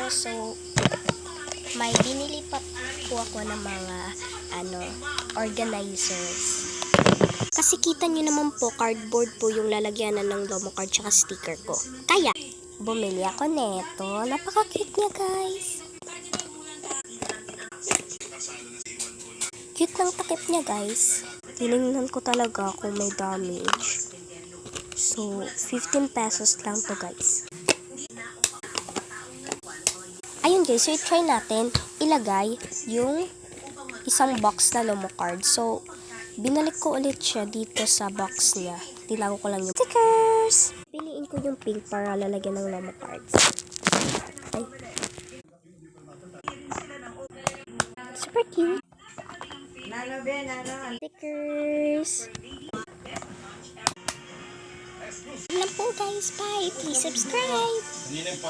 So, may binili pa po ako ng mga organizers. Kasi kita nyo naman po, cardboard po yung lalagyanan ng Lomo card tsaka sticker ko. Kaya, bumili ako neto. Napaka-cute niya, guys. Cute ng takip niya, guys. Tinignan ko talaga kung may damage. So, 15 pesos lang to, guys. Ayun, guys. So, i-try natin ilagay yung isang box na Lomo card. So, binalik ko ulit siya dito sa box niya. Tilago ko lang yung stickers. Piliin ko yung pink para lalagyan ng Lomo cards. Ay. Super cute. Stickers. Yun lang po, guys. Bye. Please subscribe.